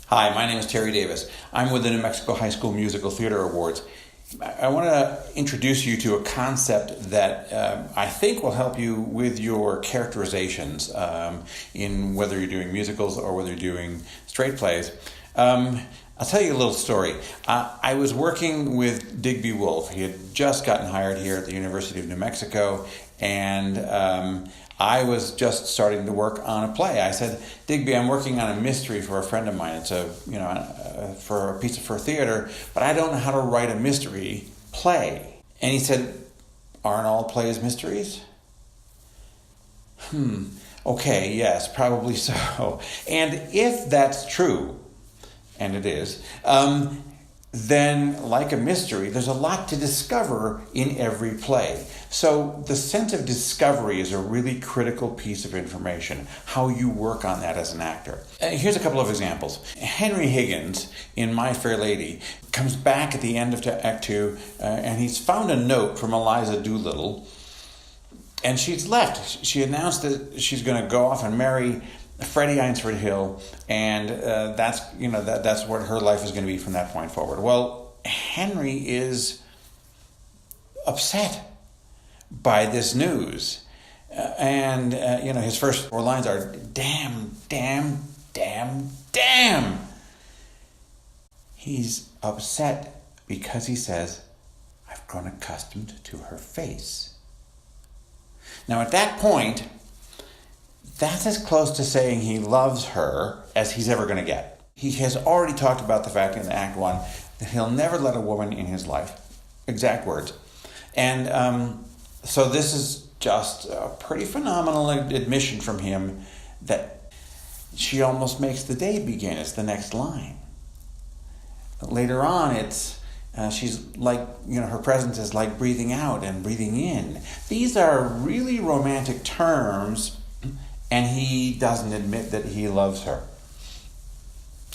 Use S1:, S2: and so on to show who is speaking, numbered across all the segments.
S1: Hi, my name is Terry Davis. I'm with the New Mexico High School Musical Theater Awards. I want to introduce you to a concept that I think will help you with your characterizations in whether you're doing musicals or whether you're doing straight plays. I'll tell you a little story. I was working with Digby Wolfe. He had just gotten hired here at the University of New Mexico, and I was just starting to work on a play. I said, Digby, I'm working on a mystery for a friend of mine. It's for a piece for theater, but I don't know how to write a mystery play. And he said, aren't all plays mysteries? Okay, yes, probably so. And if that's true, and it is, then like a mystery, there's a lot to discover in every play. So the sense of discovery is a really critical piece of information, how you work on that as an actor. Here's a couple of examples. Henry Higgins in My Fair Lady comes back at the end of Act 2, and he's found a note from Eliza Doolittle, and she's left. She announced that she's going to go off and marry Freddie Eynsford Hill, and that's what her life is going to be from that point forward. Well, Henry is upset by this news, and his first 4 lines are damn, damn, damn, damn. He's upset because he says, I've grown accustomed to her face. Now at that point, that's as close to saying he loves her as he's ever going to get. He has already talked about the fact in Act 1 that he'll never let a woman in his life. Exact words. And so this is just a pretty phenomenal admission from him that she almost makes the day begin. It's the next line. Later on, it's she's like, her presence is like breathing out and breathing in. These are really romantic terms, and he doesn't admit that he loves her.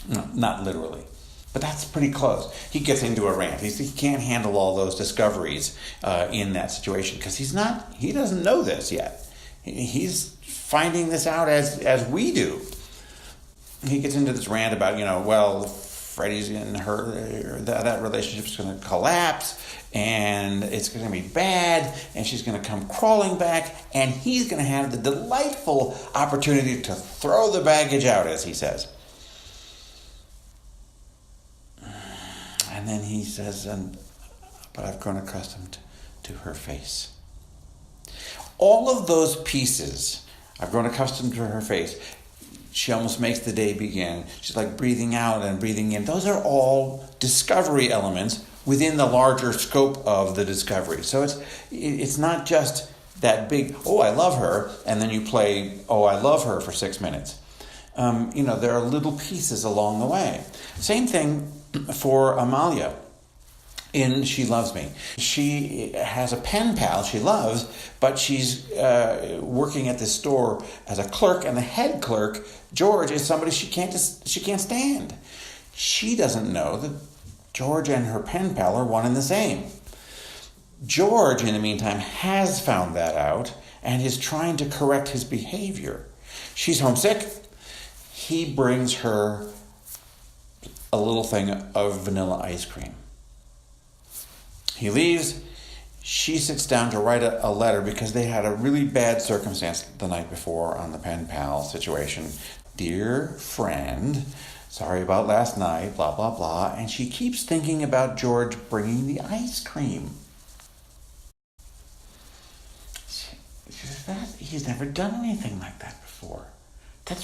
S1: No, not literally. But that's pretty close. He gets into a rant. He can't handle all those discoveries in that situation because he doesn't know this yet. He's finding this out as we do. He gets into this rant about, Freddie's in that relationship's going to collapse, and it's going to be bad, and she's going to come crawling back, and he's going to have the delightful opportunity to throw the baggage out, as he says. And then he says, but I've grown accustomed to her face. All of those pieces, I've grown accustomed to her face, she almost makes the day begin, she's like breathing out and breathing in. Those are all discovery elements within the larger scope of the discovery. So it's not just that big, oh, I love her, and then you play, oh, I love her for 6 minutes. There are little pieces along the way. Same thing for Amalia in She Loves Me. She has a pen pal she loves, but she's working at this store as a clerk, and the head clerk, George, is somebody she can't stand. She doesn't know that George and her pen pal are one and the same. George, in the meantime, has found that out and is trying to correct his behavior. She's homesick. He brings her a little thing of vanilla ice cream. He leaves. She sits down to write a letter because they had a really bad circumstance the night before on the pen pal situation. Dear friend, sorry about last night, blah, blah, blah. And she keeps thinking about George bringing the ice cream. She says, he's never done anything like that before. That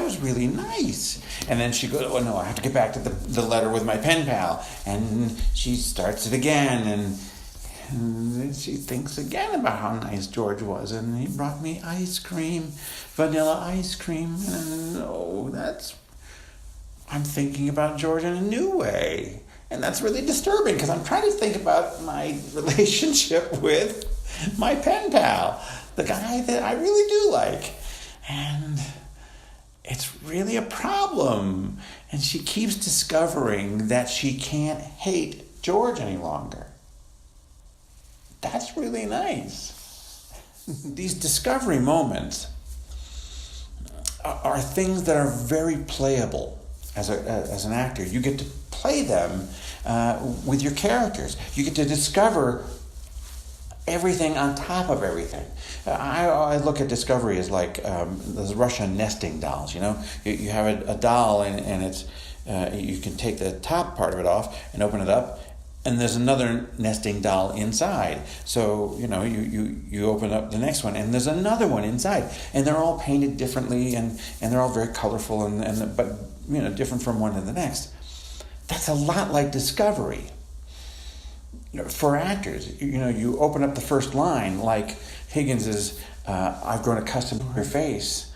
S1: was really nice. And then she goes, oh no, I have to get back to the letter with my pen pal. And she starts it again, and then she thinks again about how nice George was. And he brought me ice cream, vanilla ice cream. And I'm thinking about George in a new way. And that's really disturbing because I'm trying to think about my relationship with my pen pal, the guy that I really do like. And it's really a problem. And she keeps discovering that she can't hate George any longer. That's really nice. These discovery moments are things that are very playable. as an actor. You get to play them with your characters. You get to discover everything on top of everything. I look at discovery as like those Russian nesting dolls. You know, you have a doll and it's you can take the top part of it off and open it up, and there's another nesting doll inside. So you know you open up the next one and there's another one inside, and they're all painted differently and they're all very colorful and but you know different from one to the next. That's a lot like discovery. For actors, you know, you open up the first line like Higgins's I've grown accustomed to her face.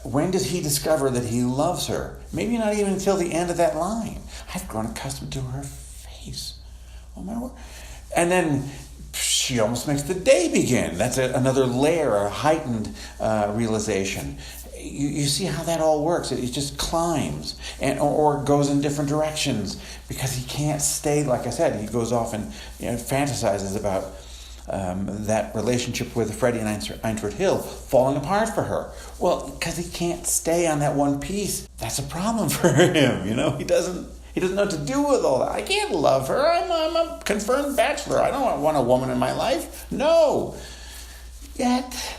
S1: When does he discover that he loves her? Maybe not even until the end of that line. I've grown accustomed to her face. Oh my word. And then she almost makes the day begin. That's another layer, a heightened realization. You see how that all works. It just climbs or goes in different directions because he can't stay. Like I said, he goes off and fantasizes about that relationship with Freddie and Eintford Hill falling apart for her. Well, because he can't stay on that one piece. That's a problem for him. He doesn't know what to do with all that. I can't love her. I'm a confirmed bachelor. I don't want a woman in my life. No. Yet,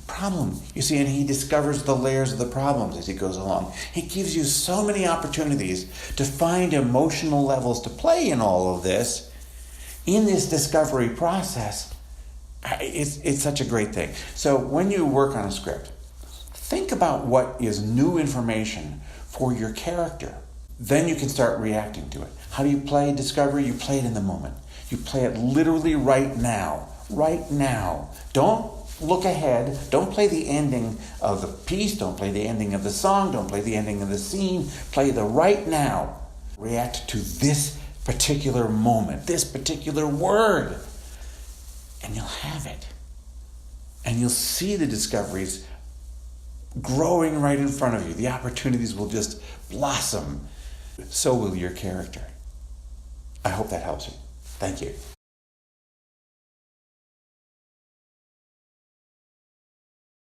S1: problem. You see, and he discovers the layers of the problems as he goes along. He gives you so many opportunities to find emotional levels to play in all of this. In this discovery process, it's such a great thing. So when you work on a script, think about what is new information for your character. Then you can start reacting to it. How do you play discovery? You play it in the moment. You play it literally right now. Right now. Don't look ahead. Don't play the ending of the piece. Don't play the ending of the song. Don't play the ending of the scene. Play the right now. React to this particular moment, this particular word. And you'll have it. And you'll see the discoveries growing right in front of you. The opportunities will just blossom. So will your character. I hope that helps you. Thank you.